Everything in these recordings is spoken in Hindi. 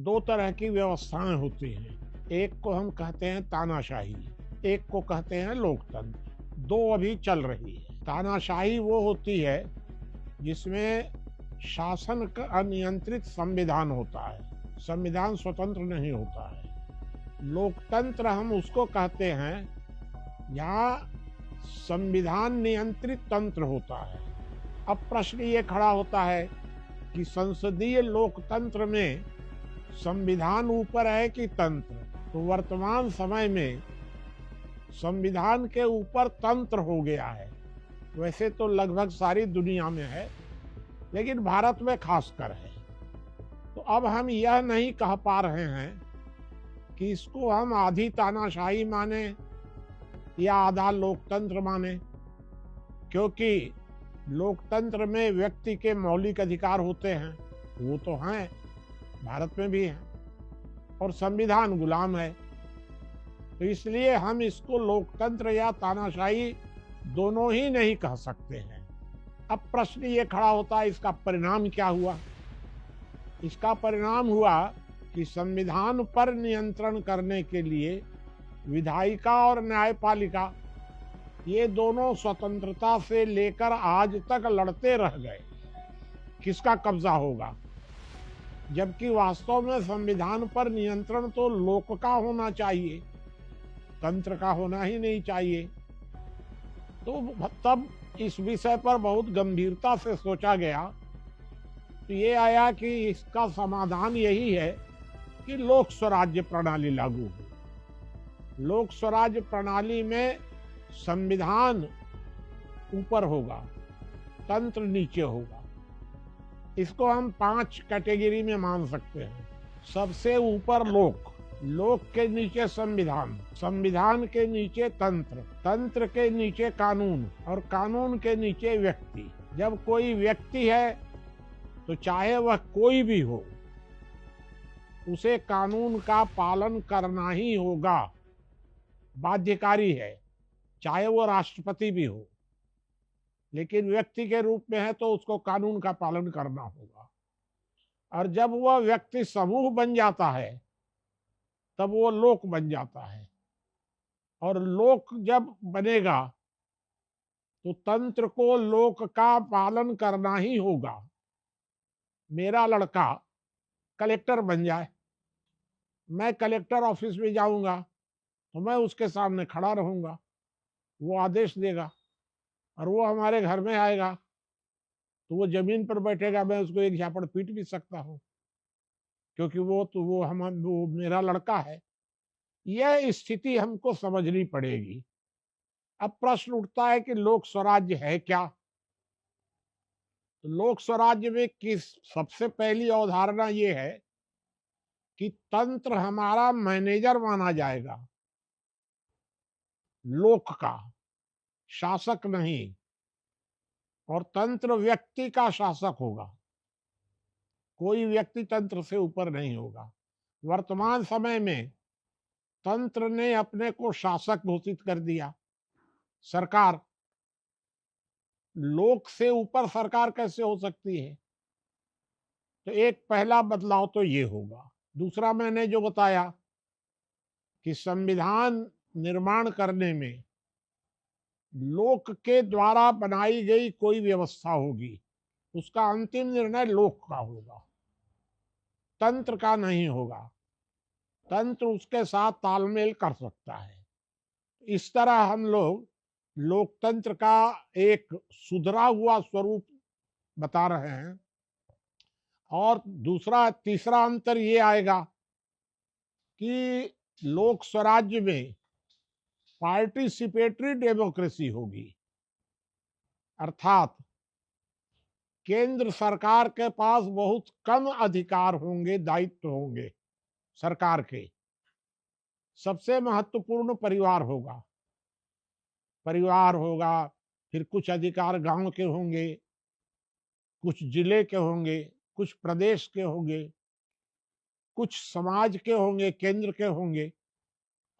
दो तरह की व्यवस्थाएं होती हैं। एक को हम कहते हैं तानाशाही, एक को कहते हैं लोकतंत्र। दो अभी चल रही है। तानाशाही वो होती है जिसमें शासन का अनियंत्रित संविधान होता है, संविधान स्वतंत्र नहीं होता है। लोकतंत्र हम उसको कहते हैं जहाँ संविधान नियंत्रित तंत्र होता है। अब प्रश्न ये खड़ा होता है कि संसदीय लोकतंत्र में संविधान ऊपर है कि तंत्र। तो वर्तमान समय में संविधान के ऊपर तंत्र हो गया है। वैसे तो लगभग सारी दुनिया में है, लेकिन भारत में खासकर है। तो अब हम यह नहीं कह पा रहे हैं कि इसको हम आधी तानाशाही माने या आधा लोकतंत्र माने, क्योंकि लोकतंत्र में व्यक्ति के मौलिक अधिकार होते हैं, वो तो हैं, भारत में भी हैं, और संविधान गुलाम है। तो इसलिए हम इसको लोकतंत्र या तानाशाही दोनों ही नहीं कह सकते हैं। अब प्रश्न ये खड़ा होता है, इसका परिणाम क्या हुआ? इसका परिणाम हुआ कि संविधान पर नियंत्रण करने के लिए विधायिका और न्यायपालिका ये दोनों स्वतंत्रता से लेकर आज तक लड़ते रह गए, किसका कब्जा होगा। जबकि वास्तव में संविधान पर नियंत्रण तो लोक का होना चाहिए, तंत्र का होना ही नहीं चाहिए। तो तब इस विषय पर बहुत गंभीरता से सोचा गया। तो ये आया कि इसका समाधान यही है कि लोक स्वराज्य प्रणाली लागू हो। लोक स्वराज्य प्रणाली में संविधान ऊपर होगा, तंत्र नीचे होगा। इसको हम 5 कैटेगरी में मान सकते हैं। सबसे ऊपर लोक, लोक के नीचे संविधान, संविधान के नीचे तंत्र, तंत्र के नीचे कानून, और कानून के नीचे व्यक्ति। जब कोई व्यक्ति है तो चाहे वह कोई भी हो, उसे कानून का पालन करना ही होगा, बाध्यकारी है, चाहे वो राष्ट्रपति भी हो। लेकिन व्यक्ति के रूप में है तो उसको कानून का पालन करना होगा। और जब वह व्यक्ति समूह बन जाता है तब वो लोक बन जाता है, और लोक जब बनेगा तो तंत्र को लोक का पालन करना ही होगा। मेरा लड़का कलेक्टर बन जाए, मैं कलेक्टर ऑफिस में जाऊंगा तो मैं उसके सामने खड़ा रहूंगा, वो आदेश देगा, और वो हमारे घर में आएगा तो वो जमीन पर बैठेगा, मैं उसको एक झापड़ पीट भी सकता हूँ, क्योंकि वो मेरा लड़का है। यह स्थिति हमको समझनी पड़ेगी। अब प्रश्न उठता है कि लोक स्वराज्य है क्या? तो लोक स्वराज्य में किस सबसे पहली अवधारणा ये है कि तंत्र हमारा मैनेजर माना जाएगा, लोक का, शासक नहीं, और तंत्र व्यक्ति का शासक होगा। कोई व्यक्ति तंत्र से ऊपर नहीं होगा। वर्तमान समय में तंत्र ने अपने को शासक घोषित कर दिया, सरकार। लोक से ऊपर सरकार कैसे हो सकती है? तो एक पहला बदलाव तो ये होगा। दूसरा, मैंने जो बताया कि संविधान निर्माण करने में लोक के द्वारा बनाई गई कोई व्यवस्था होगी, उसका अंतिम निर्णय लोक का होगा, तंत्र का नहीं होगा। तंत्र उसके साथ तालमेल कर सकता है। इस तरह हम लोग लोकतंत्र का एक सुधरा हुआ स्वरूप बता रहे हैं। और तीसरा अंतर ये आएगा कि लोक स्वराज्य में पार्टिसिपेटरी डेमोक्रेसी होगी, अर्थात केंद्र सरकार के पास बहुत कम अधिकार होंगे, दायित्व होंगे सरकार के। सबसे महत्वपूर्ण परिवार होगा, फिर कुछ अधिकार गांव के होंगे, कुछ जिले के होंगे, कुछ प्रदेश के होंगे, कुछ समाज के होंगे, केंद्र के होंगे,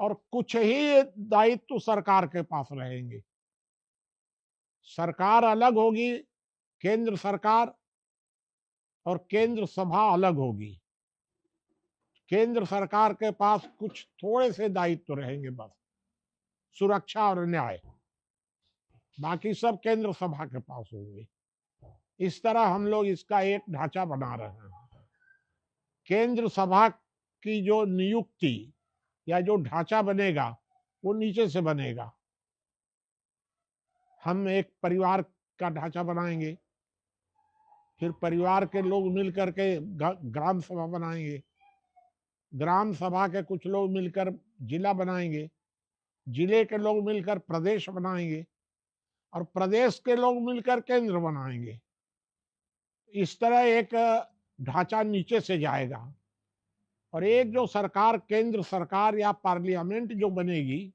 और कुछ ही दायित्व सरकार के पास रहेंगे। सरकार अलग होगी, केंद्र सरकार और केंद्र सभा अलग होगी। केंद्र सरकार के पास कुछ थोड़े से दायित्व रहेंगे, बस सुरक्षा और न्याय, बाकी सब केंद्र सभा के पास होंगे। इस तरह हम लोग इसका एक ढांचा बना रहे हैं। केंद्र सभा की जो नियुक्ति या जो ढांचा बनेगा वो नीचे से बनेगा। हम एक परिवार का ढांचा बनाएंगे, फिर परिवार के लोग मिलकर के ग्राम सभा बनाएंगे, ग्राम सभा के कुछ लोग मिलकर जिला बनाएंगे, जिले के लोग मिलकर प्रदेश बनाएंगे और प्रदेश के लोग मिलकर केंद्र बनाएंगे। इस तरह एक ढांचा नीचे से जाएगा और एक जो सरकार, केंद्र सरकार या पार्लियामेंट जो बनेगी,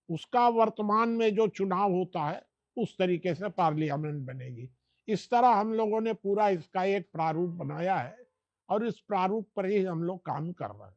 उसका वर्तमान में जो चुनाव होता है उस तरीके से पार्लियामेंट बनेगी। इस तरह हम लोगों ने पूरा इसका एक प्रारूप बनाया है और इस प्रारूप पर ही हम लोग काम कर रहे हैं।